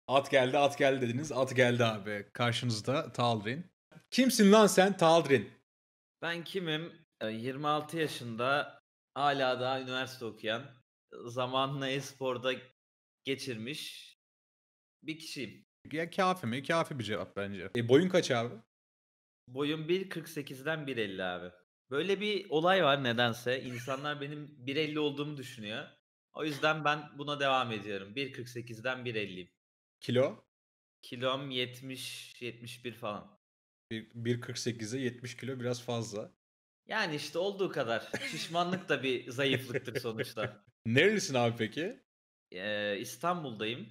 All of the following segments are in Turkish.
At geldi, at geldi dediniz. At geldi abi. Karşınızda Taldirin. Kimsin lan sen Taldirin? Ben kimim? 26 yaşında hala daha üniversite okuyan, zamanını e-sporda geçirmiş bir kişiyim. Ya kafi mi? Kafi bir cevap bence. Boyun kaç abi? Boyum 1.48'den 1.50 abi. Böyle bir olay var nedense. İnsanlar benim 1.50 olduğumu düşünüyor. O yüzden ben buna devam ediyorum. 1.48'den 1.50'yim. Kilo? Kilom 70-71 falan. 1.48'e 70 kilo biraz fazla. Yani işte olduğu kadar. Şişmanlık da bir zayıflıktır sonuçta. Nerelisin abi peki? İstanbul'dayım.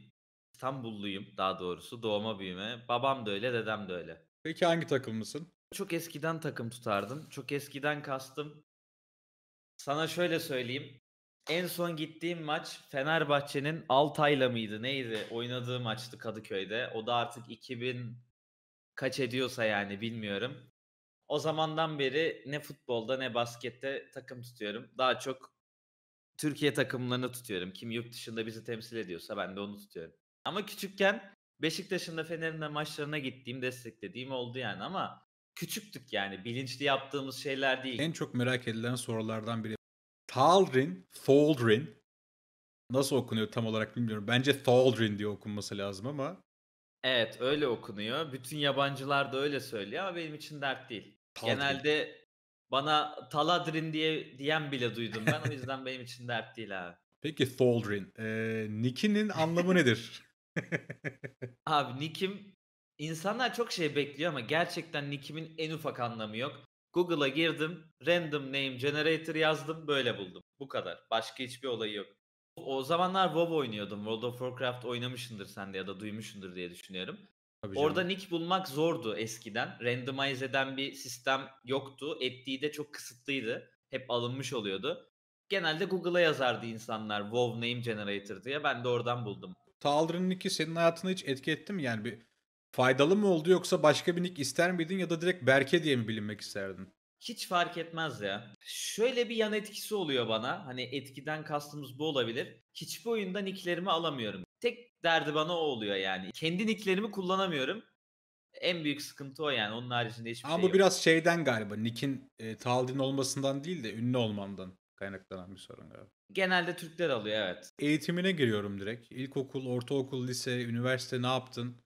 İstanbulluyum daha doğrusu doğma büyüme. Babam da öyle, dedem de öyle. Peki hangi takımlısın? Çok eskiden takım tutardım. Çok eskiden kastım, sana şöyle söyleyeyim. En son gittiğim maç Fenerbahçe'nin Altay'la mıydı neydi? Oynadığı maçtı Kadıköy'de. O da artık 2000 kaç ediyorsa yani bilmiyorum. O zamandan beri ne futbolda ne baskette takım tutuyorum. Daha çok Türkiye takımlarını tutuyorum. Kim yurt dışında bizi temsil ediyorsa ben de onu tutuyorum. Ama küçükken Beşiktaş'ın da Fener'in de maçlarına gittiğim, desteklediğim oldu yani ama küçüktük yani. Bilinçli yaptığımız şeyler değil. En çok merak edilen sorulardan biri. Thaldrin. Nasıl okunuyor tam olarak bilmiyorum. Bence Thaldrin diye okunması lazım ama. Evet, öyle okunuyor. Bütün yabancılar da öyle söylüyor ama benim için dert değil. Thaldrin. Genelde bana Taladrin diyen bile duydum ben. O yüzden benim için dert değil abi. Peki Thaldrin. Nick'inin anlamı nedir? Abi nick'im, insanlar çok şey bekliyor ama gerçekten nick'imin en ufak anlamı yok. Google'a girdim, random name generator yazdım, böyle buldum. Bu kadar. Başka hiçbir olayı yok. O zamanlar WoW oynuyordum. World of Warcraft oynamışsındır sen de ya da duymuşsundur diye düşünüyorum. Tabii Orada canım. nick bulmak zordu eskiden. Randomize eden bir sistem yoktu. Ettiği de çok kısıtlıydı. Hep alınmış oluyordu. Genelde Google'a yazardı insanlar WoW name generator diye. Ben de oradan buldum. Taldir'in nick'i senin hayatına hiç etki etti mi? Yani bir faydalı mı oldu yoksa başka bir nick ister miydin ya da direkt Berke diye mi bilinmek isterdin? Hiç fark etmez ya. Şöyle bir yan etkisi oluyor bana. Hani etkiden kastımız bu olabilir. Hiçbir oyunda nicklerimi alamıyorum. Tek derdi bana o oluyor yani. Kendi nicklerimi kullanamıyorum. En büyük sıkıntı o yani. Onun haricinde hiçbir Ama şey bu yok. biraz şeyden galiba. Nick'in Taldir'in olmasından değil de ünlü olmandan kaynaklanan bir sorun galiba. Genelde Türkler alıyor, evet. Eğitimine giriyorum direkt. İlkokul, ortaokul, lise, üniversite ne yaptın?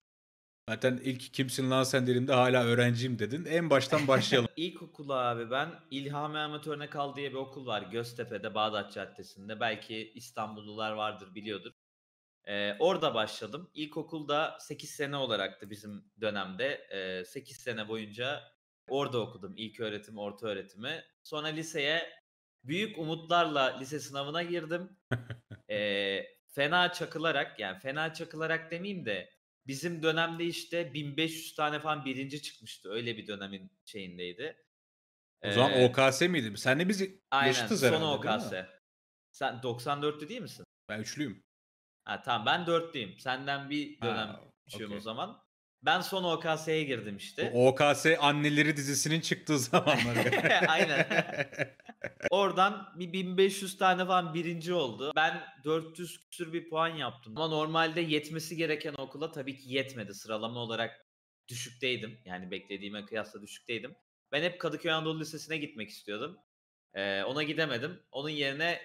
Zaten ilk kimsin lan sen dediğimde hala öğrenciyim dedin. En baştan başlayalım. İlkokulu abi ben İlhami Ahmet Örnekal diye bir okul var Göztepe'de, Bağdat Caddesi'nde. Belki İstanbullular vardır, biliyordur. Orada başladım. İlkokulda 8 sene olaraktı bizim dönemde. 8 sene boyunca orada okudum. İlköğretim, ortaöğretimi. Sonra liseye büyük umutlarla lise sınavına girdim. Fena çakılarak, yani fena çakılarak demeyeyim de bizim dönemde işte 1500 tane falan birinci çıkmıştı. Öyle bir dönemin şeyindeydi. O zaman Eee OKS miydi? Senle biz aynen, yaşıtız son herhalde değil mi? OKS. Sen 94'lü değil misin? Ben üçlüyüm. Ha, tamam, ben 4'lüyüm. Senden bir dönem Ha, küçüğüm o okey. zaman. Ben son OKS'ye girdim işte. Bu OKS anneleri dizisinin çıktığı zamanlar. Aynen. Oradan bir 1500 tane falan birinci oldu. Ben 400 küsür bir puan yaptım. Ama normalde yetmesi gereken okula tabii ki yetmedi. Sıralama olarak düşükteydim. Yani beklediğime kıyasla düşükteydim. Ben hep Kadıköy Anadolu Lisesi'ne gitmek istiyordum. Ona gidemedim. Onun yerine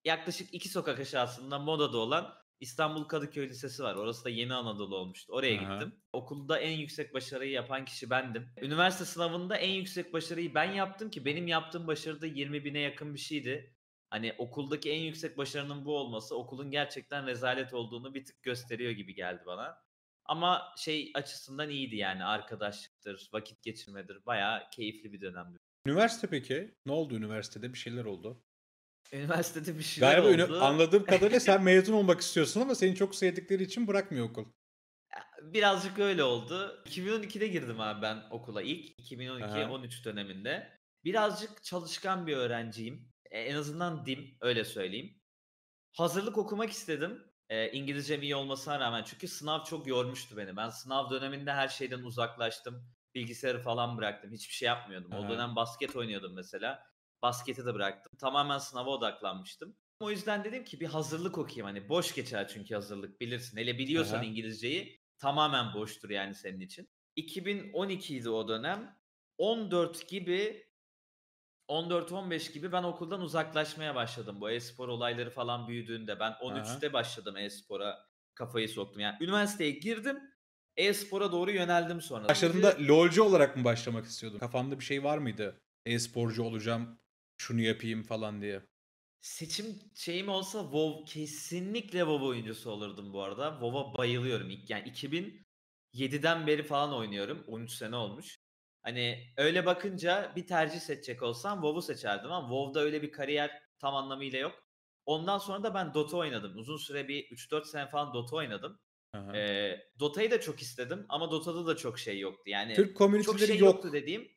yaklaşık 2 sokak aşağısında Moda'da olan İstanbul Kadıköy Lisesi var. Orası da Yeni Anadolu olmuştu. Oraya Aha. gittim. Okulda en yüksek başarıyı yapan kişi bendim. Üniversite sınavında en yüksek başarıyı ben yaptım ki benim yaptığım başarı da 20.000'e yakın bir şeydi. Hani okuldaki en yüksek başarının bu olması okulun gerçekten rezalet olduğunu bir tık gösteriyor gibi geldi bana. Ama şey açısından iyiydi yani, arkadaşlıktır, vakit geçirmedir. Bayağı keyifli bir dönemdi. Üniversite peki? Ne oldu üniversitede? Bir şeyler oldu. Üniversitede bir şeyler Galiba oldu. anladığım kadarıyla sen mezun olmak istiyorsun ama seni çok sevdikleri için bırakmıyor okul. Birazcık öyle oldu. 2012'de girdim abi ben okula ilk. Aha. 2012-13 döneminde. Birazcık çalışkan bir öğrenciyim. En azından öyle söyleyeyim. Hazırlık okumak istedim. İngilizcem iyi olmasına rağmen. Çünkü sınav çok yormuştu beni. Ben sınav döneminde her şeyden uzaklaştım. Bilgisayarı falan bıraktım. Hiçbir şey yapmıyordum. O Aha. dönem basket oynuyordum mesela. Basketi de bıraktım. Tamamen sınava odaklanmıştım. O yüzden dedim ki bir hazırlık okuyayım. Hani boş geçer çünkü hazırlık bilirsin. Hele Hı biliyorsan hı. İngilizceyi tamamen boştur yani senin için. 2012 idi o dönem. 14 gibi 14-15 gibi ben okuldan uzaklaşmaya başladım. Bu e-spor olayları falan büyüdüğünde ben Hı hı. 13'te başladım e-spora kafayı soktum. Yani üniversiteye girdim, e-spora doğru yöneldim sonra. Başladığında Gibi LoL'cu olarak mı başlamak istiyordun? Kafanda bir şey var mıydı? E-sporcu olacağım, şunu yapayım falan diye. seçim şeyim olsa WoW kesinlikle WoW oyuncusu olurdum bu arada. WoW'a bayılıyorum. Yani 2007'den beri falan oynuyorum. 13 sene olmuş. Hani öyle bakınca bir tercih seçecek olsam WoW'u seçerdim ama WoW'da öyle bir kariyer tam anlamıyla yok. Ondan sonra da ben Dota oynadım. Uzun süre bir 3-4 sene falan Dota oynadım. Hı hı. Dota'yı da çok istedim ama Dota'da da çok şey yoktu. Yani Türk çok komüniteleri şey yoktu yok dediğim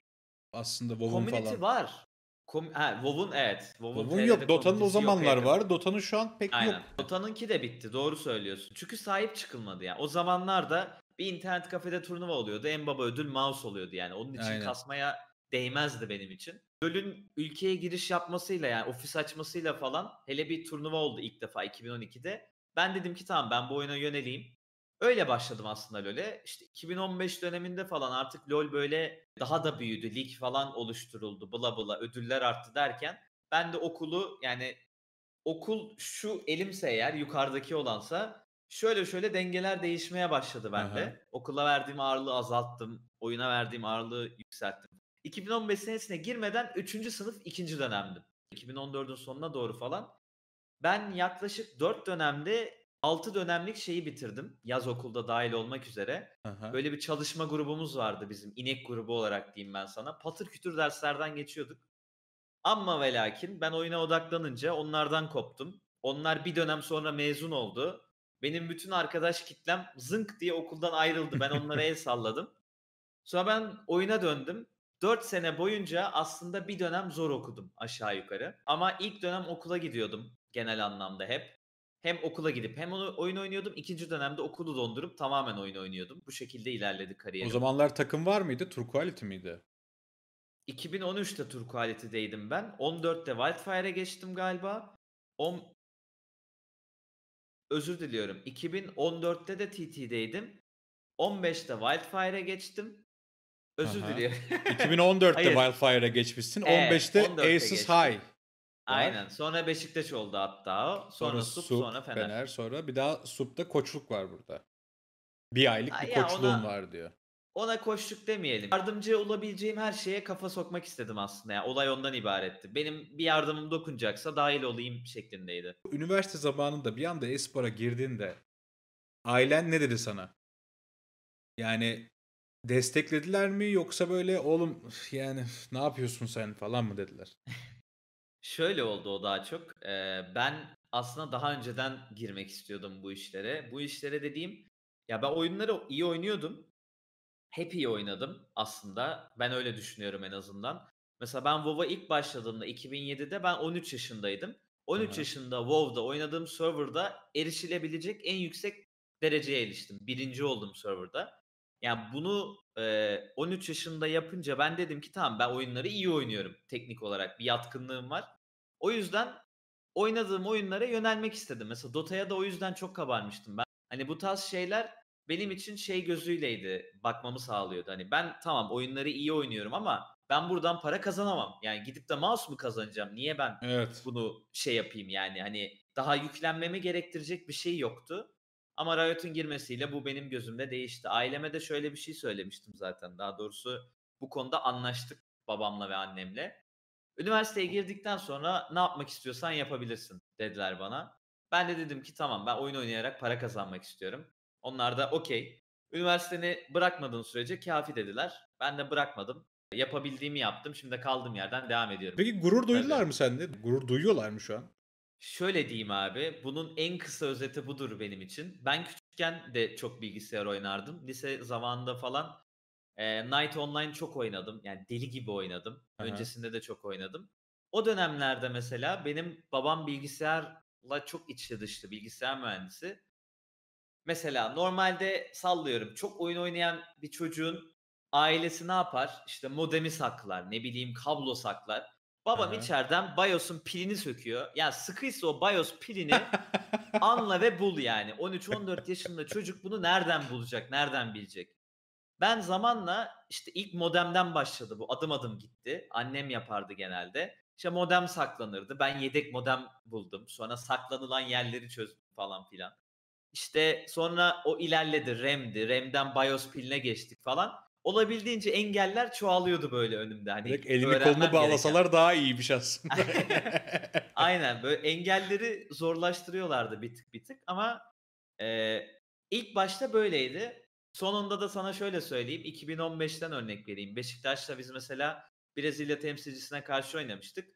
aslında WoW'un community falan. var. WoW'un evet. WoW'un WoW'un yok. TR'de Dota'nın o komünitesi yoka zamanlar yakın. var. Dota'nın şu an pek Aynen. yok. Dota'nınki de bitti. Doğru söylüyorsun. Çünkü sahip çıkılmadı yani. O zamanlarda bir internet kafede turnuva oluyordu. En baba ödül mouse oluyordu yani. Onun için Aynen. kasmaya değmezdi benim için. LoL'ün ülkeye giriş yapmasıyla yani ofis açmasıyla falan hele bir turnuva oldu ilk defa 2012'de. Ben dedim ki tamam ben bu oyuna yöneleyim. Öyle başladım aslında LoL'e. İşte 2015 döneminde falan artık LoL böyle daha da büyüdü. Lig falan oluşturuldu. Bla bla ödüller arttı derken ben de okulu yani okul şu elimse eğer yukarıdaki olansa şöyle şöyle dengeler değişmeye başladı Hı hı. bende. Okula verdiğim ağırlığı azalttım. Oyuna verdiğim ağırlığı yükselttim. 2015 senesine girmeden 3. sınıf 2. dönemdim. 2014'ün sonuna doğru falan. Ben yaklaşık 4 dönemde 6 dönemlik şeyi bitirdim. Yaz okulda dahil olmak üzere. Hı hı. Böyle bir çalışma grubumuz vardı bizim. İnek grubu olarak diyeyim ben sana. Patır kütür derslerden geçiyorduk. Amma ve lakin ben oyuna odaklanınca onlardan koptum. Onlar bir dönem sonra mezun oldu. Benim bütün arkadaş kitlem zınk diye okuldan ayrıldı. Ben onlara el salladım. Sonra ben oyuna döndüm. 4 sene boyunca aslında bir dönem zor okudum aşağı yukarı. Ama ilk dönem okula gidiyordum genel anlamda hep. Hem okula gidip hem oyun oynuyordum. İkinci dönemde okulu dondurup tamamen oyun oynuyordum. Bu şekilde ilerledi O kariyerim. zamanlar takım var mıydı? Turquoise miydi? 2013'te Tur Quality'deydim ben. 14'te Wildfire'a geçtim galiba. On, özür diliyorum. 2014'te de TT'deydim. 15'te Wildfire'a geçtim. Hı Özür hı. diliyorum. 2014'te Hayır. Wildfire'a geçmişsin. Evet, 15'te 14'te Aces High geçtim. var. Aynen. Sonra Beşiktaş oldu hatta o. Sonra Sonra Sup, Sup, sonra Fener. Fener. Sonra bir daha Sup'ta koçluk var burada. Bir aylık bir Ya koçluğun ona var diyor. koştuk demeyelim. Yardımcı olabileceğim her şeye kafa sokmak istedim aslında. Yani olay ondan ibaretti. Benim bir yardımım dokunacaksa dahil olayım şeklindeydi. Üniversite zamanında bir anda e-spora girdiğinde ailen ne dedi sana? Yani desteklediler mi yoksa böyle oğlum yani ne yapıyorsun sen falan mı dediler? Şöyle oldu o daha çok. Ben aslında daha önceden girmek istiyordum bu işlere. Bu işlere dediğim, ya ben oyunları iyi oynuyordum. Hep iyi oynadım aslında. Ben öyle düşünüyorum en azından. Mesela ben WoW'a ilk başladığımda 2007'de ben 13 yaşındaydım. Hı 13 hı. yaşında WoW'da oynadığım serverda erişilebilecek en yüksek dereceye eriştim. Birinci oldum serverda. Yani bunu 13 yaşında yapınca ben dedim ki tamam ben oyunları iyi oynuyorum teknik olarak. Bir yatkınlığım var. O yüzden oynadığım oyunlara yönelmek istedim. Mesela Dota'ya da o yüzden çok kabarmıştım ben. Hani bu tarz şeyler benim için şey gözüyleydi, bakmamı sağlıyordu. Hani ben tamam oyunları iyi oynuyorum ama ben buradan para kazanamam. Yani gidip de mouse mu kazanacağım? Niye ben Evet. bunu şey yapayım yani hani daha yüklenmemi gerektirecek bir şey yoktu. Ama Riot'un girmesiyle bu benim gözümde değişti. Aileme de şöyle bir şey söylemiştim zaten. Daha doğrusu bu konuda anlaştık babamla ve annemle. Üniversiteye girdikten sonra ne yapmak istiyorsan yapabilirsin dediler bana. Ben de dedim ki tamam ben oyun oynayarak para kazanmak istiyorum. Onlar da okey. Üniversiteni bırakmadığın sürece kafi dediler. Ben de bırakmadım. Yapabildiğimi yaptım. Şimdi kaldığım yerden devam ediyorum. Peki gurur duydular Tabii. mı sende? Gurur duyuyorlar mı şu an? Şöyle diyeyim abi, bunun en kısa özeti budur benim için. Ben küçükken de çok bilgisayar oynardım. Lise zamanında falan Knight Online çok oynadım. Yani deli gibi oynadım. Hı hı. Öncesinde de çok oynadım. O dönemlerde mesela benim babam bilgisayarla çok içli dışlı, bilgisayar mühendisi. Mesela normalde sallıyorum çok oyun oynayan bir çocuğun ailesi ne yapar? İşte modemi saklar, ne bileyim kablo saklar. Babam Hı. içeriden BIOS'un pilini söküyor. Ya sıkıysa o BIOS pilini anla ve bul yani. 13-14 yaşında çocuk bunu nereden bulacak, nereden bilecek? Ben zamanla işte ilk modemden başladı bu. Adım adım gitti. Annem yapardı genelde. İşte modem saklanırdı. Ben yedek modem buldum. Sonra saklanılan yerleri çözdüm falan filan. İşte sonra o ilerledi. RAM'di. RAM'den BIOS piline geçtik falan. Olabildiğince engeller çoğalıyordu böyle önümde. Hani Direkt elini kolunu öğrenmem gereken. bağlasalar daha iyiymiş aslında. Aynen, böyle engelleri zorlaştırıyorlardı bir tık bir tık ama, ilk başta böyleydi. Sonunda da sana şöyle söyleyeyim, 2015'ten örnek vereyim. Beşiktaş'la biz mesela Brezilya temsilcisine karşı oynamıştık.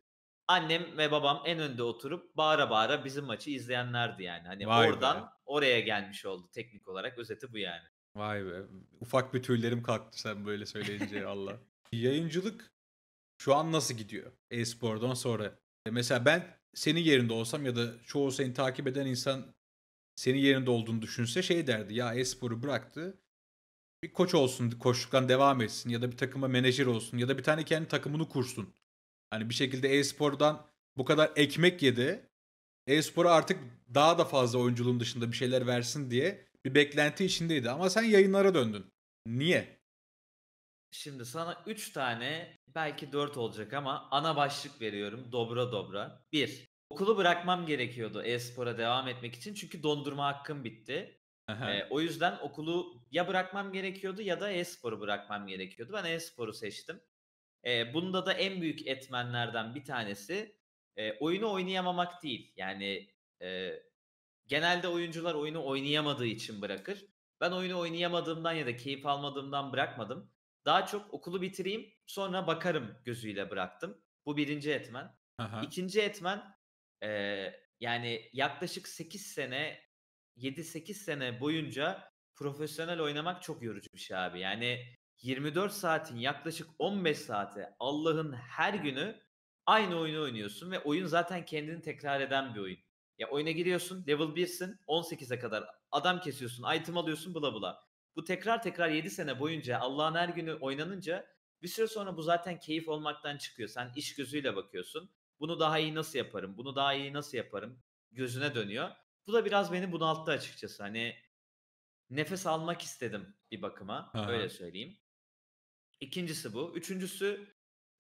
Annem ve babam en önde oturup bağıra bağıra bizim maçı izleyenlerdi yani. Hani Vay be. oradan oraya gelmiş oldu teknik olarak. Özeti bu yani. Vay be. Ufak bir tüylerim kalktı sen böyle söyleyince Allah. Yayıncılık şu an nasıl gidiyor? E-spordan sonra. Mesela ben senin yerinde olsam ya da çoğu seni takip eden insan senin yerinde olduğunu düşünse şey derdi. Ya e-sporu bıraktı. Bir koç olsun, koçluktan devam etsin ya da bir takıma menajer olsun ya da bir tane kendi takımını kursun. Hani bir şekilde e-spordan bu kadar ekmek yedi. E-spora artık daha da fazla oyunculuğun dışında bir şeyler versin diye bir beklenti içindeydi. Ama sen yayınlara döndün. Niye? Şimdi sana 3 tane, belki 4 olacak ama ana başlık veriyorum dobra dobra. Bir, okulu bırakmam gerekiyordu e-spora devam etmek için çünkü dondurma hakkım bitti. Aha. O yüzden okulu ya bırakmam gerekiyordu ya da e-sporu bırakmam gerekiyordu. Ben e-sporu seçtim. Bunda da en büyük etmenlerden bir tanesi, oyunu oynayamamak değil. Yani, genelde oyuncular oyunu oynayamadığı için bırakır. Ben oyunu oynayamadığımdan ya da keyif almadığımdan bırakmadım. Daha çok okulu bitireyim, sonra bakarım gözüyle bıraktım. Bu birinci etmen. Aha. 2'nci etmen, yani yaklaşık 8 sene, 7-8 sene boyunca profesyonel oynamak çok yorucu bir şey abi. Yani 24 saatin yaklaşık 15 saati Allah'ın her günü aynı oyunu oynuyorsun ve oyun zaten kendini tekrar eden bir oyun. Ya, oyuna giriyorsun, level 1'sin, 18'e kadar adam kesiyorsun, item alıyorsun, bla bla. Bu tekrar tekrar 7 sene boyunca Allah'ın her günü oynanınca bir süre sonra bu zaten keyif olmaktan çıkıyor. Sen iş gözüyle bakıyorsun. Bunu daha iyi nasıl yaparım, bunu daha iyi nasıl yaparım gözüne dönüyor. Bu da biraz beni bunalttı açıkçası. Hani nefes almak istedim bir bakıma, öyle Aha. söyleyeyim. 2'ncisi bu. 3'üncüsü,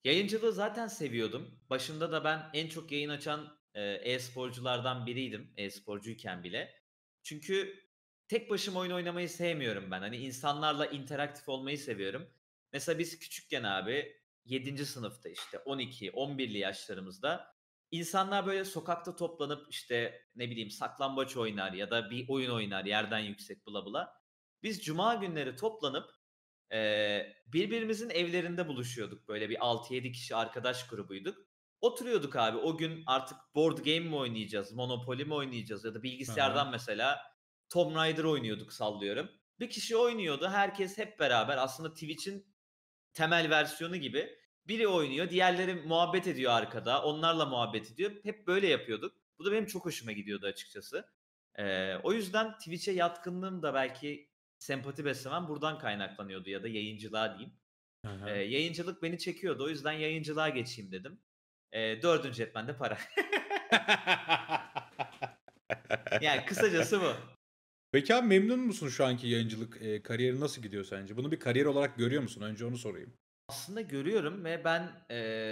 yayıncılığı zaten seviyordum. Başında da ben en çok yayın açan, e-sporculardan biriydim, e-sporcuyken bile. Çünkü tek başıma oyun oynamayı sevmiyorum ben. Hani insanlarla interaktif olmayı seviyorum. Mesela biz küçükken abi 7. sınıfta işte 12-11'li yaşlarımızda insanlar böyle sokakta toplanıp işte ne bileyim saklambaç oynar ya da bir oyun oynar yerden yüksek bla bla. Biz cuma günleri toplanıp birbirimizin evlerinde buluşuyorduk. Böyle bir 6-7 kişi arkadaş grubuyduk. Oturuyorduk abi. O gün artık board game mi oynayacağız, Monopoly mi oynayacağız ya da Aha. bilgisayardan mesela Tomb Raider oynuyorduk sallıyorum. Bir kişi oynuyordu. Herkes hep beraber aslında Twitch'in temel versiyonu gibi. Biri oynuyor, diğerleri muhabbet ediyor arkada. Onlarla muhabbet ediyor. Hep böyle yapıyorduk. Bu da benim çok hoşuma gidiyordu açıkçası. O yüzden Twitch'e yatkınlığım da belki sempati beslemem buradan kaynaklanıyordu ya da yayıncılığa diyeyim. Aha. Yayıncılık beni çekiyordu. O yüzden yayıncılığa geçeyim dedim. 4'üncü etmen de para. Yani kısacası bu. Peki abi memnun musun şu anki yayıncılık kariyeri nasıl gidiyor sence? Bunu bir kariyer olarak görüyor musun? Önce onu sorayım. Aslında görüyorum ve ben,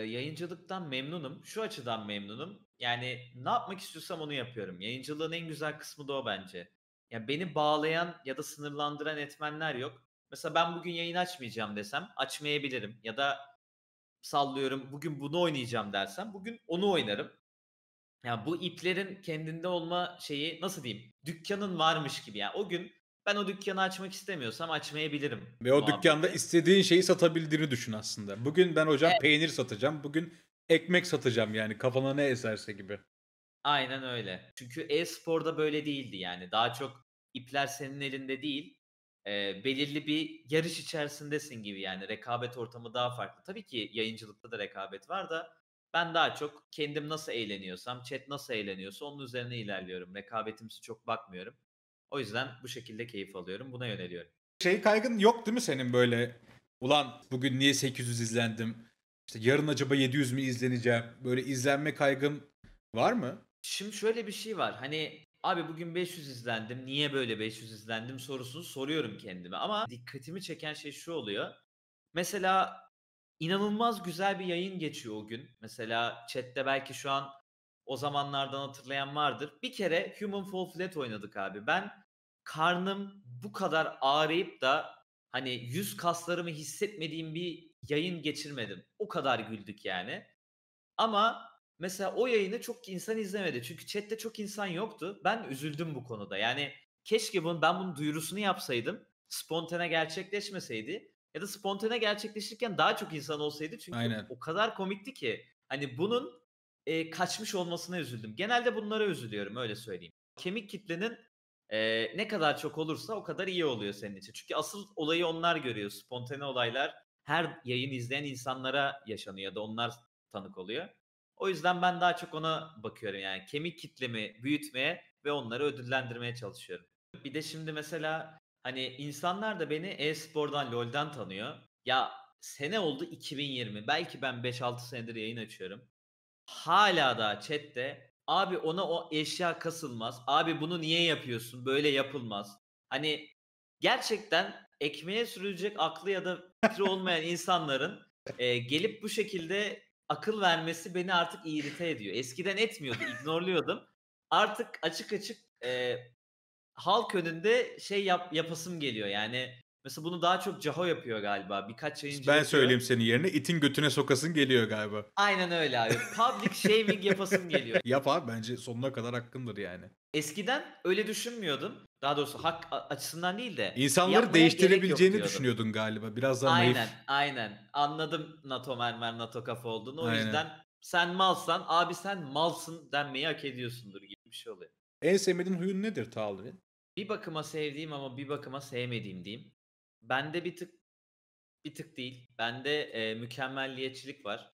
yayıncılıktan memnunum. Şu açıdan memnunum, yani ne yapmak istiyorsam onu yapıyorum. Yayıncılığın en güzel kısmı da o bence. Ya, beni bağlayan ya da sınırlandıran etmenler yok. Mesela ben bugün yayın açmayacağım desem açmayabilirim ya da sallıyorum bugün bunu oynayacağım dersem bugün onu oynarım. Ya, bu iplerin kendinde olma şeyi, nasıl diyeyim, dükkânın varmış gibi. Yani o gün ben o dükkânı açmak istemiyorsam açmayabilirim Ve o dükkânda muhabbeti. istediğin şeyi satabildiğini düşün aslında. Bugün ben hocam peynir satacağım. Bugün ekmek satacağım yani kafana ne eserse gibi. Aynen öyle. Çünkü e-sporda böyle değildi yani. Daha çok ipler senin elinde değil, belirli bir yarış içerisindesin gibi yani. Rekabet ortamı daha farklı. Tabii ki yayıncılıkta da rekabet var da ben daha çok kendim nasıl eğleniyorsam, chat nasıl eğleniyorsa onun üzerine ilerliyorum. Rekabetimsi çok bakmıyorum. O yüzden bu şekilde keyif alıyorum. Buna yöneliyorum. Şey kaygın yok değil mi senin böyle? Ulan bugün niye 800 izlendim? İşte yarın acaba 700 mi izleneceğim? Böyle izlenme kaygın var mı? Şimdi şöyle bir şey var. Hani abi bugün 500 izlendim. Niye böyle 500 izlendim sorusunu soruyorum kendime. Ama dikkatimi çeken şey şu oluyor. Mesela inanılmaz güzel bir yayın geçiyor o gün. Mesela chat'te belki şu an o zamanlardan hatırlayan vardır. Bir kere Human Fall Flat oynadık abi. Ben karnım bu kadar ağrıyıp da hani yüz kaslarımı hissetmediğim bir yayın geçirmedim. O kadar güldük yani. Ama mesela o yayını çok insan izlemedi. Çünkü chat'te çok insan yoktu. Ben üzüldüm bu konuda. Yani keşke ben bunun duyurusunu yapsaydım. Spontane gerçekleşmeseydi ya da spontane gerçekleşirken daha çok insan olsaydı. Çünkü Aynen. o kadar komikti ki. Hani bunun, kaçmış olmasına üzüldüm. Genelde bunlara üzülüyorum, öyle söyleyeyim. Kemik kitlenin, ne kadar çok olursa o kadar iyi oluyor senin için. Çünkü asıl olayı onlar görüyor. Spontane olaylar her yayın izleyen insanlara yaşanıyor ya da onlar tanık oluyor. O yüzden ben daha çok ona bakıyorum yani kemik kitlemi büyütmeye ve onları ödüllendirmeye çalışıyorum. Bir de şimdi mesela hani insanlar da beni e-spordan, LoL'den tanıyor. Ya sene oldu 2020. Belki ben 5-6 senedir yayın açıyorum. Hâlâ daha chat'te "Abi ona o eşya kasılmaz. Abi bunu niye yapıyorsun? Böyle yapılmaz." Hani gerçekten ekmeğe sürülecek aklı ya da fikri olmayan insanların, gelip bu şekilde akıl vermesi beni artık irite ediyor. Eskiden etmiyordu, ignore'luyordum. Artık açık açık, halk önünde şey yapasım geliyor. Yani mesela bunu daha çok Caho yapıyor galiba. Birkaç yayıncı Ben yapıyor. söyleyeyim senin yerine. İtin götüne sokasın geliyor galiba. Aynen öyle abi. Public shaming yapasım geliyor. Yap abi, bence sonuna kadar hakkındır yani. Eskiden öyle düşünmüyordum. Daha doğrusu hak açısından değil de İnsanları yapmaya gerek yok değiştirebileceğini diyordum. düşünüyordun galiba. Biraz daha naif. Aynen, aynen. Anladım NATO mermer, NATO kafa olduğunu. O Aynen. yüzden sen malsan, abi sen malsın denmeyi hak ediyorsundur gibi bir şey oluyor. En sevmediğin huyun nedir Taldir'in? Bir bakıma sevdiğim ama bir bakıma sevmediğim diyeyim. Bende bir tık değil. Bende, mükemmelliyetçilik var.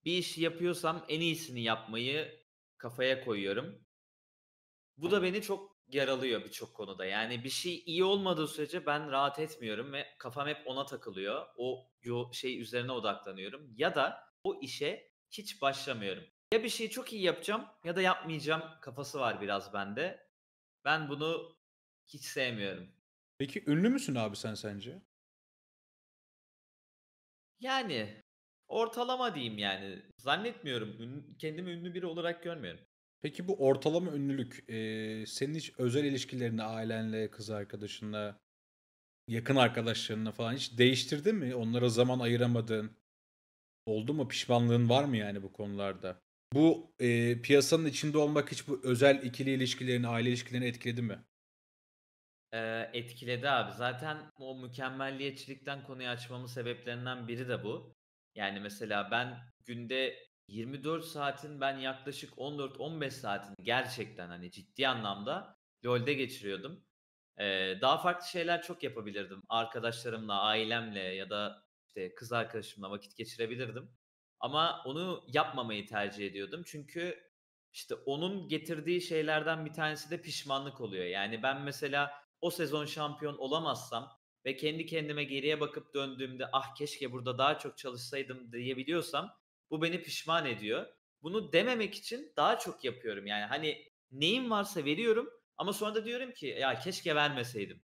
Bir işi yapıyorsam en iyisini yapmayı kafaya koyuyorum. Bu da beni çok yaralıyor birçok konuda. Yani bir şey iyi olmadığı sürece ben rahat etmiyorum ve kafam hep ona takılıyor. O şey üzerine odaklanıyorum ya da o işe hiç başlamıyorum. Ya bir şeyi çok iyi yapacağım ya da yapmayacağım kafası var biraz bende. Ben bunu hiç sevmiyorum. Peki ünlü müsün abi sen sence? Yani ortalama diyeyim yani. Zannetmiyorum. Kendimi ünlü biri olarak görmüyorum. Peki bu ortalama ünlülük senin hiç özel ilişkilerini ailenle, kız arkadaşınla, yakın arkadaşlarınla falan hiç değiştirdi mi? Onlara zaman ayıramadığın oldu mu? Pişmanlığın var mı yani bu konularda? Bu piyasanın içinde olmak hiç bu özel ikili ilişkilerini, aile ilişkilerini etkiledi mi? Etkiledi abi. Zaten o mükemmelliyetçilikten konuyu açmamın sebeplerinden biri de bu. Yani mesela ben günde 24 saatin ben yaklaşık 14-15 saatini gerçekten hani ciddi anlamda LoL'de geçiriyordum. Daha farklı şeyler çok yapabilirdim. Arkadaşlarımla, ailemle ya da işte kız arkadaşımla vakit geçirebilirdim. Ama onu yapmamayı tercih ediyordum. Çünkü işte onun getirdiği şeylerden bir tanesi de pişmanlık oluyor. Yani ben mesela o sezon şampiyon olamazsam ve kendi kendime geriye bakıp döndüğümde "Ah, keşke burada daha çok çalışsaydım." diyebiliyorsam bu beni pişman ediyor. Bunu dememek için daha çok yapıyorum. Yani, hani, neyim varsa veriyorum ama sonra da diyorum ki "Ya, keşke vermeseydim."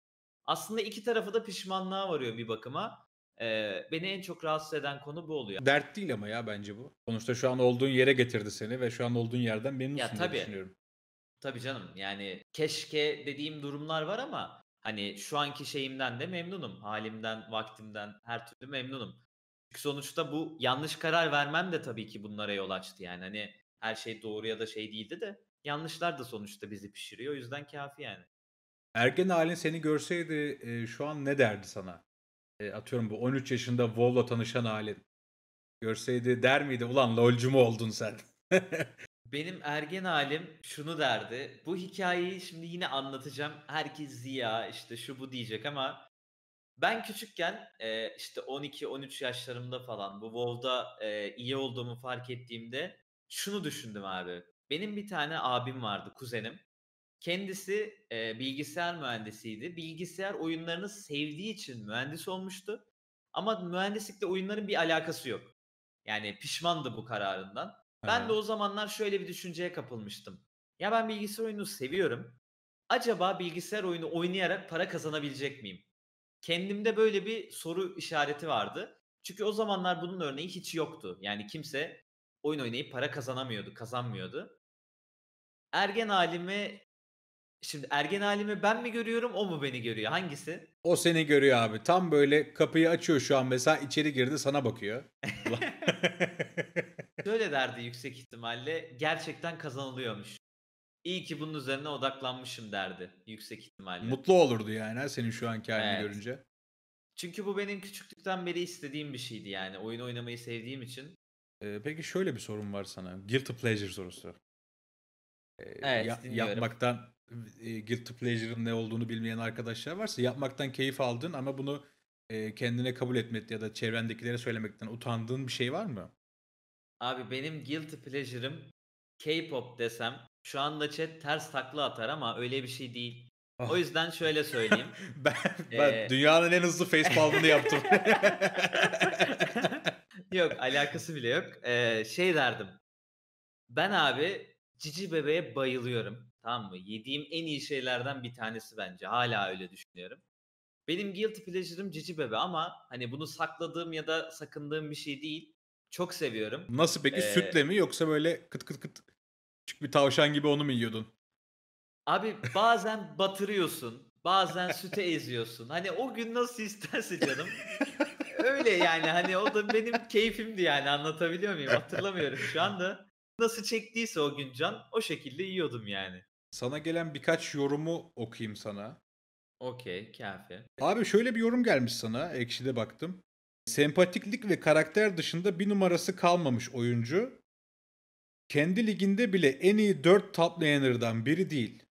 Aslında iki tarafı da pişmanlığa varıyor bir bakıma. Beni en çok rahatsız eden konu bu oluyor. Dert değil ama ya bence bu. Sonuçta şu an olduğun yere getirdi seni ve şu an olduğun yerden Ya, memnunsun diye tabii. düşünüyorum. Tabii canım. Yani keşke dediğim durumlar var ama hani şu anki şeyimden de memnunum. Halimden, vaktimden her türlü memnunum. Çünkü sonuçta bu yanlış karar vermem de tabii ki bunlara yol açtı yani. Hani her şey doğru ya da şey değildi de yanlışlar da sonuçta bizi pişiriyor. O yüzden kâfi yani. Ergen halin seni görseydi şu an ne derdi sana? Atıyorum bu 13 yaşında WoW'la tanışan halin. Görseydi der miydi? Ulan LoL'cu mu oldun sen? Benim ergen hâlim şunu derdi. Bu hikâyeyi şimdi yine anlatacağım. Herkes Ziya, işte, şu bu diyecek ama ben küçükken, işte 12-13 yaşlarımda falan bu WoW'da, iyi olduğumu fark ettiğimde şunu düşündüm abi. Benim bir tane abim vardı, kuzenim. Kendisi, bilgisayar mühendisiydi. Bilgisayar oyunlarını sevdiği için mühendis olmuştu ama mühendislikle oyunların bir alakası yok. Yani pişmandı bu kararından. Ben de Aha. o zamanlar şöyle bir düşünceye kapılmıştım. Ya ben bilgisayar oyunu seviyorum. Acaba bilgisayar oyunu oynayarak para kazanabilecek miyim? Kendimde böyle bir soru işareti vardı. Çünkü o zamanlar bunun örneği hiç yoktu. Yani kimse oyun oynayıp para kazanamıyordu, kazanmıyordu. Ergen hâlimi Şimdi ergen hâlimi ben mi görüyorum, o mu beni görüyor? Hangisi? O seni görüyor abi. Tam böyle kapıyı açıyor şu an mesela, içeri girdi, sana bakıyor. Ulan. Şöyle derdi yüksek ihtimalle, gerçekten kazanılıyormuş. İyi ki bunun üzerine odaklanmışım derdi yüksek ihtimalle. Mutlu olurdu yani ha, senin şu anki halini Evet. görünce. Çünkü bu benim küçüklükten beri istediğim bir şeydi yani. Oyun oynamayı sevdiğim için. Peki şöyle bir sorum var sana. Guilty pleasure sorusu. Evet, dinliyorum. Yapmaktan, guilty pleasure'ın ne olduğunu bilmeyen arkadaşlar varsa, yapmaktan keyif aldığın ama bunu, kendine kabul etmekte ya da çevrendekilere söylemekten utandığın bir şey var mı? Abi benim guilty pleasure'ım K-pop desem şu anda chat ters takla atar ama öyle bir şey değil. O Ah. yüzden şöyle söyleyeyim. Ben ben Eee dünyanın en hızlı facepalm'ını yaptım. Yok, alakası bile yok. Şey derdim, ben abi Cici Bebe'ye bayılıyorum, tamam mı? Yediğim en iyi şeylerden bir tanesi bence. Hâlâ öyle düşünüyorum. Benim guilty pleasure'ım Cici Bebe ama hani bunu sakladığım ya da sakındığım bir şey değil. Çok seviyorum. Nasıl peki? Eee, Sütle mi, yoksa böyle kıt kıt kıt küçük bir tavşan gibi onu mu yiyordun? Abi bazen batırıyorsun, bazen süte eziyorsun. Hani o gün nasıl isterse canım. Öyle yani, hani o da benim keyfimdi yani, anlatabiliyor muyum? Hatırlamıyorum şu anda. Nasıl çektiyse o gün can, o şekilde yiyordum yani. Sana gelen birkaç yorumu okuyayım sana. Okay, kâfi. Abi şöyle bir yorum gelmiş sana, Ekşi'de baktım. Sempatiklik ve karakter dışında bir numarası kalmamış oyuncu. Kendi liginde bile en iyi 4 top laner'dan biri değil.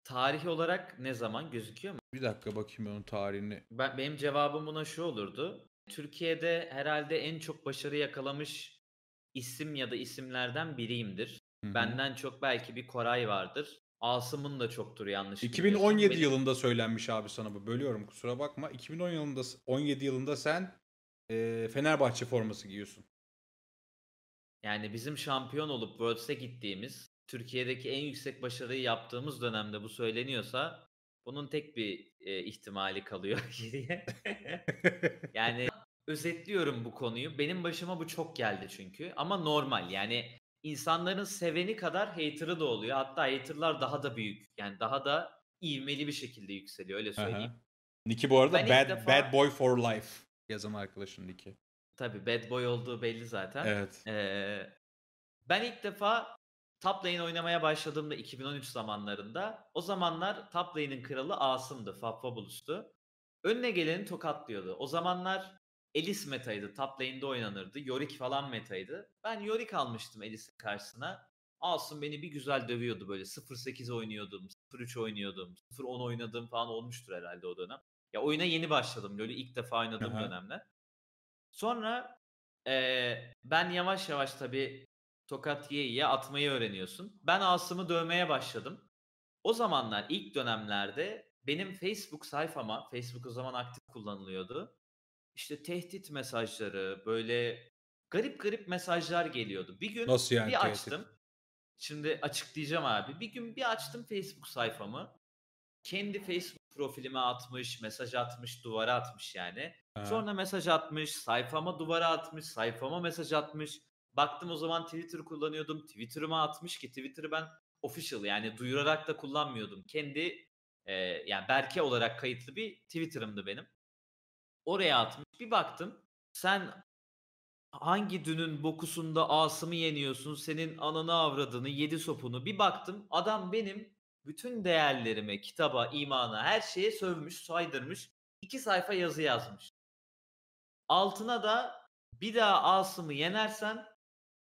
Tarih olarak ne zaman gözüküyor mu? Bir dakika bakayım onun tarihini. Benim cevabım buna şu olurdu: Türkiye'de herhâlde en çok başarı yakalamış isim ya da isimlerden biriyimdir. Hı hı. Benden çok belki bir Koray vardır. Asım'ın da çoktur yanlış bilmiyorsam. 2017 yılında söylenmiş abi sana bu. Bölüyorum, kusura bakma. 2010 yılında, 17 yılında sen Fenerbahçe forması giyiyorsun. Yani bizim şampiyon olup Worlds'e gittiğimiz, Türkiye'deki en yüksek başarıyı yaptığımız dönemde bu söyleniyorsa bunun tek bir, ihtimali kalıyor geriye. Yani özetliyorum bu konuyu. Benim başıma bu çok geldi çünkü ama normal. Yani insanların seveni kadar hater'ı da oluyor. Hatta hater'lar daha da büyük. Yani daha da ivmeli bir şekilde yükseliyor, öyle Hı söyleyeyim. hı. Nick'i bu arada Ben ilk Bad defa Boy for Life yazan arkadaşın Nick'i. Tabii bad boy olduğu belli zaten. Evet. Ben ilk defa top lane oynamaya başladığımda 2013 zamanlarında, o zamanlar top lane'in kralı Asım'dı, Fabulous'tu. Önüne geleni tokatlıyordu. O zamanlar Elis metaydı, top lane'de oynanırdı. Yorick falan metaydı. Ben Yorick almıştım Elis'in karşısına. Asım beni bir güzel dövüyordu böyle. 0.8 oynuyordum, 0.3 oynuyordum, 0.10 oynadığım falan olmuştur herhalde o dönem. Ya oyuna yeni başladım. LoL'ü ilk defa Hı oynadığım hı. dönemler. Sonra, ben yavaş yavaş tabii tokat yiye yiye atmayı öğreniyorsun. Ben Asım'ı dövmeye başladım. O zamanlar ilk dönemlerde benim Facebook sayfama, Facebook o zaman aktif kullanılıyordu. İşte tehdit mesajları, böyle garip garip mesajlar geliyordu. Bir gün Nasıl yani bir tehdit? açtım. Şimdi açıklayacağım abi. Bir gün bir açtım Facebook sayfamı. Kendi Facebook profilime atmış, mesaj atmış, duvara atmış yani. Hı hı. Sonra mesaj atmış, sayfama duvara atmış, sayfama mesaj atmış. Baktım o zaman Twitter kullanıyordum. Twitter'ıma atmış ki Twitter'ı ben official yani duyurarak da kullanmıyordum. Kendi, yani Berke olarak kayıtlı bir Twitter'ımdı benim. Oraya atmış. Bir baktım, sen hangi dünün bokusunda Asım'ı yeniyorsun, senin ananı avradını, yedi sopunu. Bir baktım adam benim bütün değerlerime, kitaba, imana, her şeye sövmüş, saydırmış. 2 sayfa yazı yazmış. Altına da bir daha Asım'ı yenersen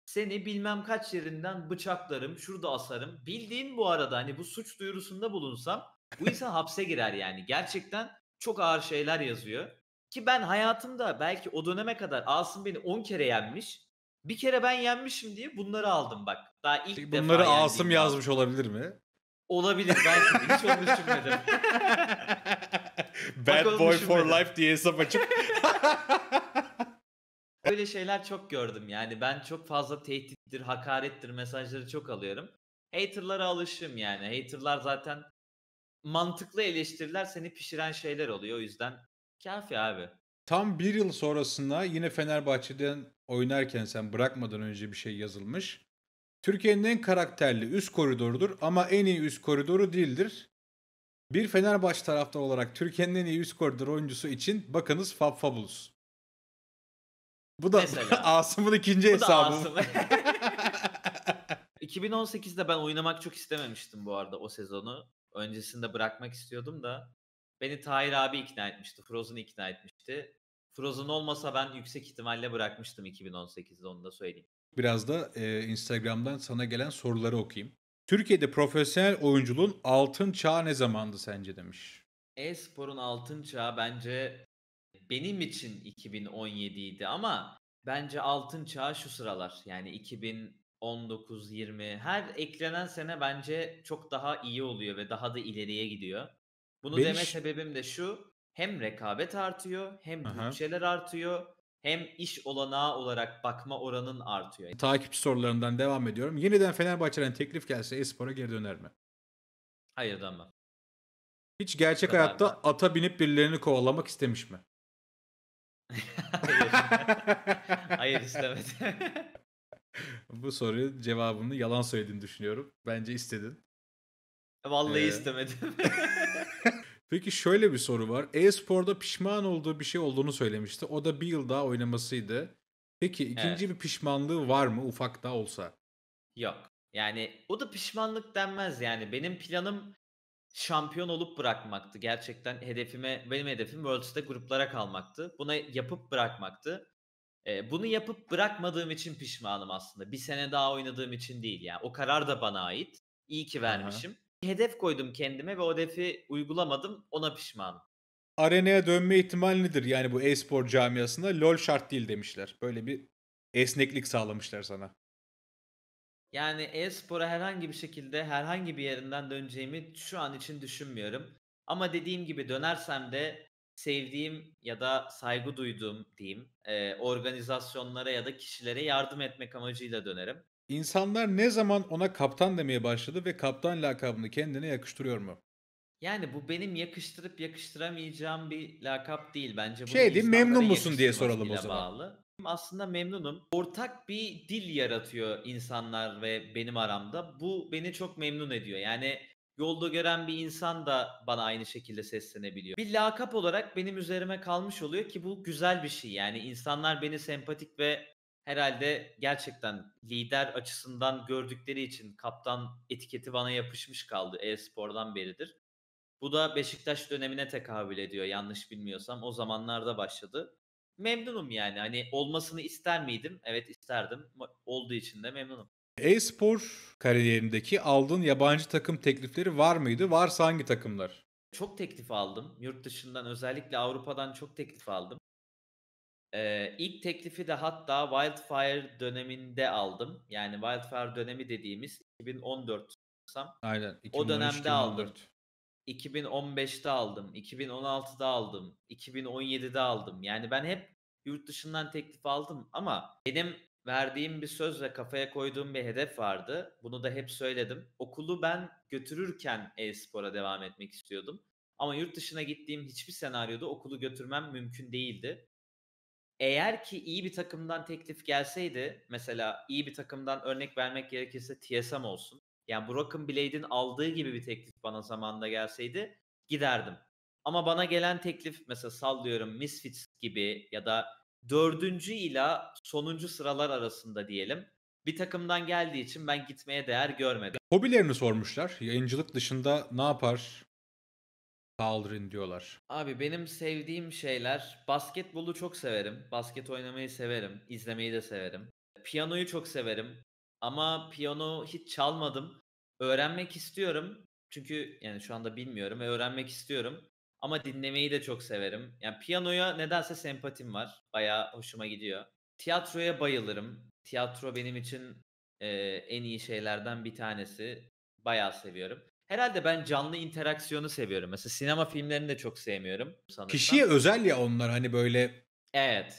seni bilmem kaç yerinden bıçaklarım, şurada asarım. Bildiğin bu arada hani bu suç duyurusunda bulunsam bu insan hapse girer yani. Gerçekten çok ağır şeyler yazıyor. Ki ben hayatımda belki o döneme kadar Asım beni 10 kere yenmiş. Bir kere ben yenmişim diye bunları aldım bak. Daha ilk Peki defa bunları Asım yendiğim bir yazmış Asım. olabilir mi? Olabilir belki de. Hiç onu düşünmedim. Bak Bad onu Boy for düşünmedim. Life diye hesap açıp Böyle şeyler çok gördüm yani. Ben çok fazla tehdittir, hakarettir mesajları çok alıyorum. Hater'lara alışığım yani. Hater'lar zaten mantıklı eleştiriler seni pişiren şeyler oluyor. O yüzden kâfi abi. Tam bir yıl sonrasında yine Fenerbahçe'den oynarken sen bırakmadan önce bir şey yazılmış. Türkiye'nin en karakterli üst koridorudur ama en iyi üst koridoru değildir. Bir Fenerbahçe taraftarı olarak Türkiye'nin en iyi üst koridor oyuncusu için bakınız Fab Fabulous. Bu da Mesela. Asım'ın ikinci Bu da hesabı. Asım. 2018'de ben oynamak çok istememiştim bu arada o sezonu. Öncesinde bırakmak istiyordum da beni Tahir abi ikna etmişti. Frozen ikna etmişti. Frozen olmasa ben yüksek ihtimalle bırakmıştım 2018'de, onu da söyleyeyim. Biraz da Instagram'dan sana gelen soruları okuyayım. Türkiye'de profesyonel oyunculuğun altın çağı ne zamandı sence demiş. E-sporun altın çağı bence benim için 2017 idi ama bence altın çağı şu sıralar. Yani 2019-20, her eklenen sene bence çok daha iyi oluyor ve daha da ileriye gidiyor. Bunu Beni deme sebebim de şu: hem rekabet artıyor, hem Aha. bütçeler artıyor, hem iş olanağı olarak bakma oranın artıyor. Takipçi sorularından devam ediyorum. Yeniden Fenerbahçe'den teklif gelse e-spora geri döner mi? Hayır demem. Hiç Bu gerçek kadar hayatta da. ata binip birilerini kovalamak istemiş mi? Hayır. Hayır, istemedim. Bu soruyu cevabını yalan söylediğini düşünüyorum. Bence istedin. Vallahi Ee, istemedim. peki şöyle bir soru var. E-sporda pişman olduğu bir şey olduğunu söylemişti. O da bir yıl daha oynamasıydı. Peki ikinci Evet. bir pişmanlığı var mı ufak da olsa? Yok. Yani o da pişmanlık denmez yani. Benim planım şampiyon olup bırakmaktı. Gerçekten benim hedefim Worlds'te gruplara kalmaktı. Buna yapıp bırakmaktı. Bunu yapıp bırakmadığım için pişmanım aslında. Bir sene daha oynadığım için değil yani. O karar da bana ait. İyi ki Aha. vermişim. Bir hedef koydum kendime ve o hedefi uygulamadım. Ona pişmanım. Arenaya dönme ihtimali nedir? Yani bu e-spor camiasında LoL şart değil demişler. Böyle bir esneklik sağlamışlar sana. Yani e-spora herhangi bir şekilde herhangi bir yerinden döneceğimi şu an için düşünmüyorum. Ama dediğim gibi dönersem de sevdiğim ya da saygı duyduğum diyeyim, organizasyonlara ya da kişilere yardım etmek amacıyla dönerim. İnsanlar ne zaman ona kaptan demeye başladı ve kaptan lakabını kendine yakıştırıyor mu? Yani bu benim yakıştırıp yakıştıramayacağım bir lakap değil. Bence bunu Şey diyeyim, memnun insanların musun diye soralım o yakıştırmasıyla zaman. bağlı. Aslında memnunum. Ortak bir dil yaratıyor insanlar ve benim aramda. Bu beni çok memnun ediyor. Yani yolda gören bir insan da bana aynı şekilde seslenebiliyor. Bir lakap olarak benim üzerime kalmış oluyor ki bu güzel bir şey. Yani insanlar beni sempatik ve herhalde gerçekten lider açısından gördükleri için kaptan etiketi bana yapışmış kaldı. E-spordan beridir. Bu da Beşiktaş dönemine tekabül ediyor yanlış bilmiyorsam. O zamanlarda başladı. Memnunum yani. Hani olmasını ister miydim? Evet, isterdim. Olduğu için de memnunum. E-spor kariyerindeki aldığın yabancı takım teklifleri var mıydı? Varsa hangi takımlar? Çok teklif aldım. Yurt dışından, özellikle Avrupa'dan çok teklif aldım. İlk teklifi de hatta Wildfire döneminde aldım. Yani Wildfire dönemi dediğimiz 2014 sanırsam. Aynen, O dönemde aldım. 2013-2014. 2015'te aldım, 2016'da aldım, 2017'de aldım. Yani ben hep yurt dışından teklif aldım ama benim verdiğim bir söz ve kafaya koyduğum bir hedef vardı. Bunu da hep söyledim. Okulu ben götürürken e-spora devam etmek istiyordum. Ama yurt dışına gittiğim hiçbir senaryoda okulu götürmem mümkün değildi. Eğer ki iyi bir takımdan teklif gelseydi, mesela iyi bir takımdan örnek vermek gerekirse TSM olsun. Yani Broken Blade'in aldığı gibi bir teklif bana zamanında gelseydi giderdim. Ama bana gelen teklif, mesela sallıyorum, Misfits gibi ya da dördüncü ila sonuncu sıralar arasında diyelim. Bir takımdan geldiği için ben gitmeye değer görmedim. Hobilerini sormuşlar. Yayıncılık dışında ne yapar? Kaldırın diyorlar. Abi benim sevdiğim şeyler, basketbolu çok severim. Basket oynamayı severim. İzlemeyi de severim. Piyanoyu çok severim. Ama piyano hiç çalmadım. Öğrenmek istiyorum. Çünkü yani şu anda bilmiyorum ve öğrenmek istiyorum. Ama dinlemeyi de çok severim. Yani piyanoya nedense sempatim var. Bayağı hoşuma gidiyor. Tiyatroya bayılırım. Tiyatro benim için en iyi şeylerden bir tanesi. Bayağı seviyorum. Herhalde ben canlı interaksiyonu seviyorum. Mesela sinema filmlerini de çok sevmiyorum Kişiye sanırsam. özel ya onlar, hani böyle Evet.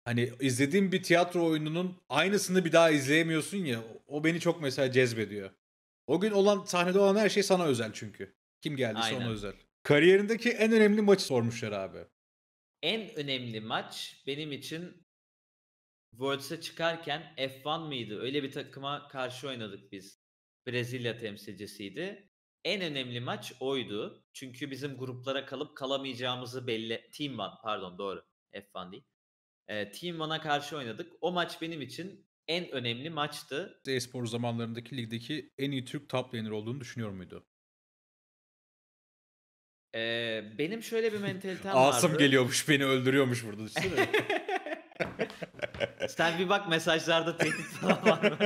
Hani izlediğin bir tiyatro oyununun aynısını bir daha izleyemiyorsun ya. O beni çok mesela cezbediyor. O gün olan sahnede olan her şey sana özel çünkü. Kim geldiyse ona Aynen. özel. Kariyerindeki en önemli maçı sormuşlar abi. En önemli maç benim için Worlds'e çıkarken F1 mıydı? Öyle bir takıma karşı oynadık biz. Brezilya temsilcisiydi. En önemli maç oydu. Çünkü bizim gruplara kalıp kalamayacağımızı belli... Team One, pardon doğru. F1 değil. Team One'a karşı oynadık. O maç benim için en önemli maçtı. E-spor zamanlarındaki ligdeki en iyi Türk top laner olduğunu düşünüyor muydu? Benim şöyle bir mentalitem Asım vardı. geliyormuş, beni öldürüyormuş burada, düşünsene. Sen bir bak mesajlarda tehdit falan var mı?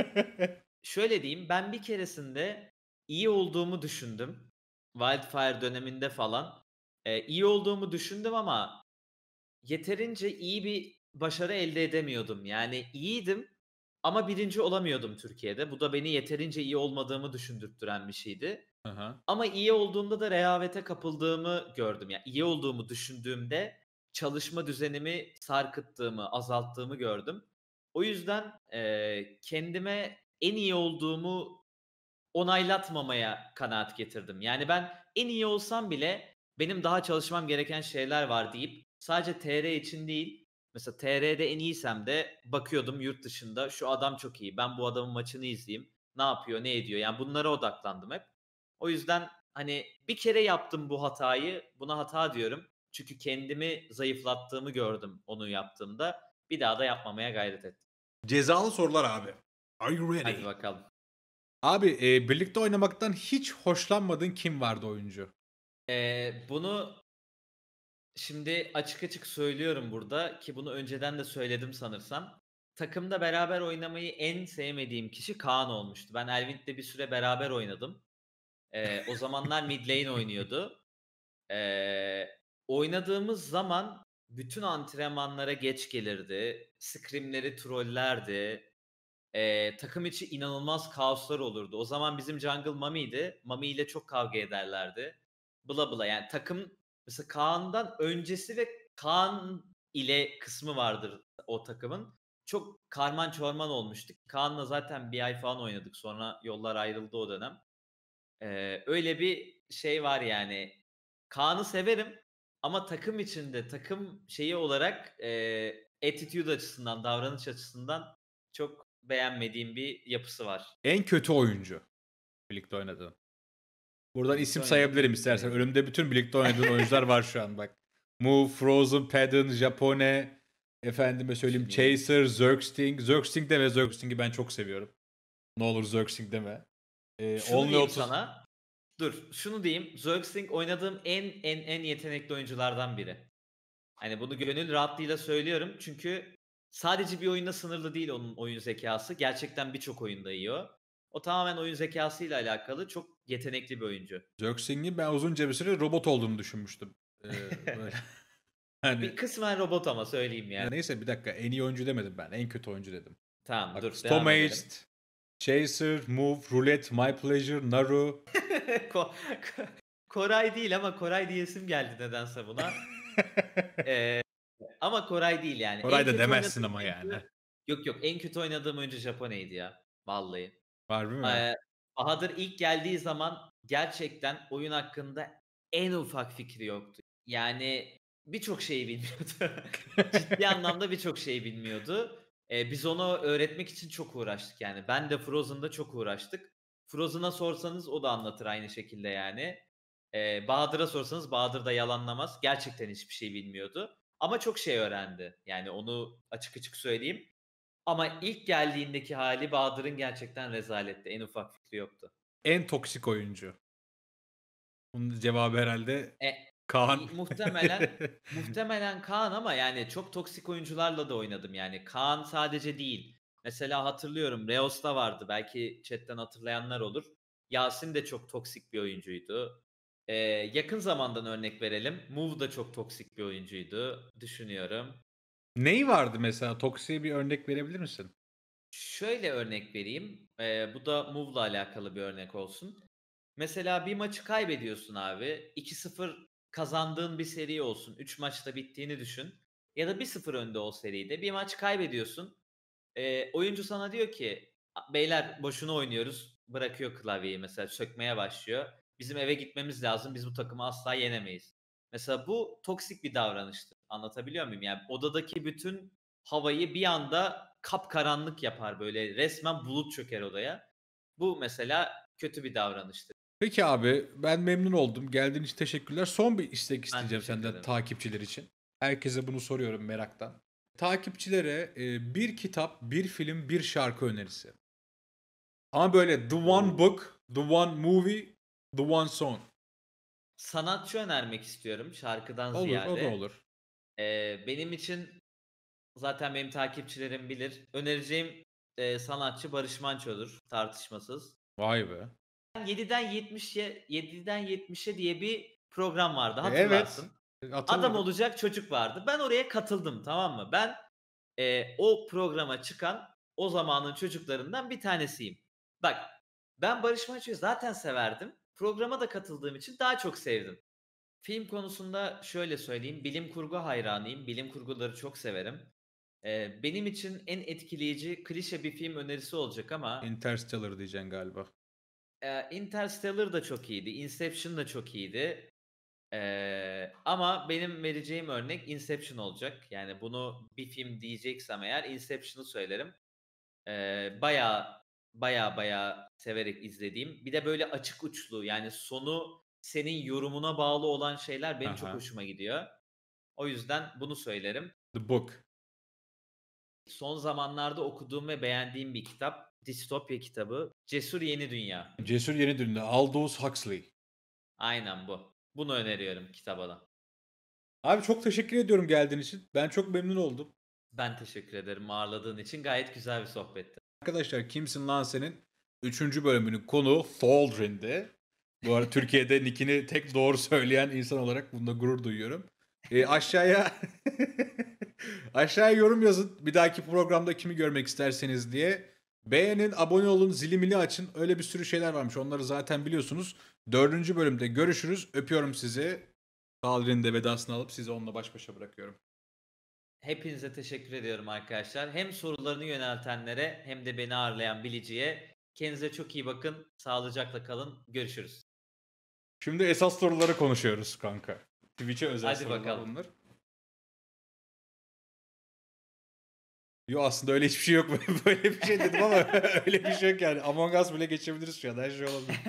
Şöyle diyeyim, ben bir keresinde iyi olduğumu düşündüm. Wildfire döneminde falan. İyi olduğumu düşündüm ama yeterince iyi bir başarı elde edemiyordum. Yani iyiydim ama birinci olamıyordum Türkiye'de. Bu da beni yeterince iyi olmadığımı düşündürttüren bir şeydi. Aha. Ama iyi olduğumda da rehavete kapıldığımı gördüm. Yani iyi olduğumu düşündüğümde çalışma düzenimi sarkıttığımı, azalttığımı gördüm. O yüzden, kendime en iyi olduğumu onaylatmamaya kanaat getirdim. Yani ben en iyi olsam bile benim daha çalışmam gereken şeyler var deyip sadece TR için değil, mesela TR'de en iyiysem de bakıyordum yurt dışında şu adam çok iyi. Ben bu adamın maçını izleyeyim. Ne yapıyor, ne ediyor? Yani bunlara odaklandım hep. O yüzden hani bir kere yaptım bu hatayı. Buna hata diyorum. Çünkü kendimi zayıflattığımı gördüm onu yaptığımda. Bir daha da yapmamaya gayret ettim. Cezalı sorular abi. Are you Hadi ready? bakalım. Abi birlikte oynamaktan hiç hoşlanmadığın kim vardı oyuncu? Bunu şimdi açık açık söylüyorum burada ki bunu önceden de söyledim sanırsam. Takımda beraber oynamayı en sevmediğim kişi Kaan olmuştu. Ben Elvint'le bir süre beraber oynadım. O zamanlar mid lane oynuyordu. Oynadığımız zaman bütün antrenmanlara geç gelirdi. Scrimleri trollerdi. Takım içi inanılmaz kaoslar olurdu. O zaman bizim jungle Mami'ydi. Mami ile çok kavga ederlerdi. Bla bla yani takım mesela Kaan'dan öncesi ve Kaan ile kısmı vardır o takımın. Çok karman çorman olmuştuk. Kaan'la zaten bir ay falan oynadık. Sonra yollar ayrıldı o dönem. Öyle bir şey var yani. Kaan'ı severim ama takım içinde, takım şeyi olarak, attitude açısından, davranış açısından çok beğenmediğim bir yapısı var. En kötü oyuncu birlikte oynadığın. Buradan Birlikte isim oynadığım, sayabilirim birlikte istersen. oynadığım. Önümde bütün birlikte oynadığın oyuncular var şu an bak. Move, Frozen, Padden, Japone, efendime söyleyeyim Düşüneyim. Chaser, Zergsting. Zergsting deme, Zergsting'i ben çok seviyorum. Ne olur Zergsting deme. Şunu Only diyeyim 30. sana. Dur, şunu diyeyim. Zergsting oynadığım en yetenekli oyunculardan biri. Hani bunu gönül rahatlığıyla söylüyorum çünkü sadece bir oyunda sınırlı değil onun oyun zekâsı. Gerçekten birçok oyunda iyi o. O tamamen oyun zekâsıyla alakalı çok yetenekli bir oyuncu. Zergsting'in ben uzunca bir süre robot olduğunu düşünmüştüm. Böyle. Hani Bir kısmen robot ama söyleyeyim yani. neyse bir dakika, en iyi oyuncu demedim ben. En kötü oyuncu dedim. Tamam Bak dur devam edelim. Stomaged, Chaser, Move, Roulette, My Pleasure, Naru. Ko Koray değil ama Koray diyesim geldi nedense buna. Eee, ama Koray değil yani. Koray En da kötü demezsin oynadığım ama yani. oyuncu yok yok en kötü oynadığım oyuncu Japone'ydi ya. Vallahi. Harbi mi? Eee, Bahadır ilk geldiği zaman gerçekten oyun hakkında en ufak fikri yoktu. Yani birçok şeyi bilmiyordu. Ciddi anlamda birçok şeyi bilmiyordu. Biz onu öğretmek için çok uğraştık yani. Ben de Frozen'da çok uğraştık. Frozen'a sorsanız o da anlatır aynı şekilde yani. Bahadır'a sorsanız Bahadır da yalanlamaz. Gerçekten hiçbir şey bilmiyordu ama çok şey öğrendi. Yani onu açık açık söyleyeyim. Ama ilk geldiğindeki hâli Bahadır'ın gerçekten rezaletti. En ufak fikri yoktu. En toksik oyuncu. Bunun cevabı herhalde E Kaan. muhtemelen Kaan ama yani çok toksik oyuncularla da oynadım yani. Kaan sadece değil. Mesela hatırlıyorum Reos'ta vardı. Belki chat'ten hatırlayanlar olur. Yasin de çok toksik bir oyuncuydu. Yakın zamandan örnek verelim. Move da çok toksik bir oyuncuydu. Düşünüyorum. Neyi vardı mesela? Toksik'e bir örnek verebilir misin? Şöyle örnek vereyim. Bu da Move'la alakalı bir örnek olsun. Mesela bir maçı kaybediyorsun abi. 2-0 kazandığın bir seri olsun. 3 maçta bittiğini düşün. ya da 1-0 önde o seride. Bir maç kaybediyorsun. Oyuncu sana diyor ki beyler boşuna oynuyoruz. Bırakıyor klavyeyi mesela sökmeye başlıyor. Bizim eve gitmemiz lazım. Biz bu takımı asla yenemeyiz. Mesela bu toksik bir davranıştır. Anlatabiliyor muyum? Yani odadaki bütün havayı bir anda kapkaranlık yapar böyle. Resmen bulut çöker odaya. Bu mesela kötü bir davranıştır. Peki abi, ben memnun oldum. Geldiğin için teşekkürler. Son bir istek Ben isteyeceğim teşekkür senden ederim. takipçiler için. Herkese bunu soruyorum meraktan. Takipçilere bir kitap, bir film, bir şarkı önerisi. Ama böyle the one Oo. book, the one movie, the one song. Sanatçı önermek istiyorum şarkıdan Olur, o da ziyade. olur. Benim için zaten benim takipçilerim bilir. Önereceğim, sanatçı Barış Manço'dur tartışmasız. Vay be. 7'den 70'e diye bir program vardı Evet. hatırlarsın. Adam Hatırlarım. olacak çocuk vardı. Ben oraya katıldım, tamam mı? Ben, o programa çıkan o zamanın çocuklarından bir tanesiyim. Bak, ben Barış Manço'yu zaten severdim. Programa da katıldığım için daha çok sevdim. Film konusunda şöyle söyleyeyim, bilim kurgu hayranıyım. Bilim kurguları çok severim. Benim için en etkileyici, klişe bir film önerisi olacak ama, Interstellar diyeceksin galiba. Interstellar da çok iyiydi, Inception da çok iyiydi. Ama benim vereceğim örnek Inception olacak. Yani bunu bir film diyeceksem eğer Inception'ı söylerim. Bayağı, bayağı severek izlediğim. Bir de böyle açık uçlu yani sonu senin yorumuna bağlı olan şeyler benim çok Aha. hoşuma gidiyor. O yüzden bunu söylerim. The Book. Son zamanlarda okuduğum ve beğendiğim bir kitap, distopya kitabı Cesur Yeni Dünya. Cesur Yeni Dünya. Aldous Huxley. Aynen bu. Bunu öneriyorum kitaba da. Abi çok teşekkür ediyorum geldiğin için. Ben çok memnun oldum. Ben teşekkür ederim ağırladığın için. Gayet güzel bir sohbetti. Arkadaşlar, Kimsin Lan Sen'in 3. bölümünün konuğu Thaldrin'di. Bu arada Türkiye'de nickini tek doğru söyleyen insan olarak bunda gurur duyuyorum. Aşağıya aşağıya yorum yazın. Bir dahaki programda kimi görmek isterseniz diye. Beğenin, abone olun, zili mili açın. Öyle bir sürü şeyler varmış. Onları zaten biliyorsunuz. 4. bölümde görüşürüz. Öpüyorum sizi. Thaldrin'in de vedasını alıp sizi onunla baş başa bırakıyorum. Hepinize teşekkür ediyorum arkadaşlar. Hem sorularını yöneltenlere hem de beni ağırlayan Bilici'ye. Kendinize çok iyi bakın. Sağlıcakla kalın. Görüşürüz. Şimdi esas soruları konuşuyoruz kanka. Twitch'e özel Hadi sorular bakalım. bunlar. Yo, aslında öyle hiçbir şey yok. Böyle bir şey dedim ama öyle bir şey yok yani. Among Us bile geçebiliriz şu an. Her şey olabilir.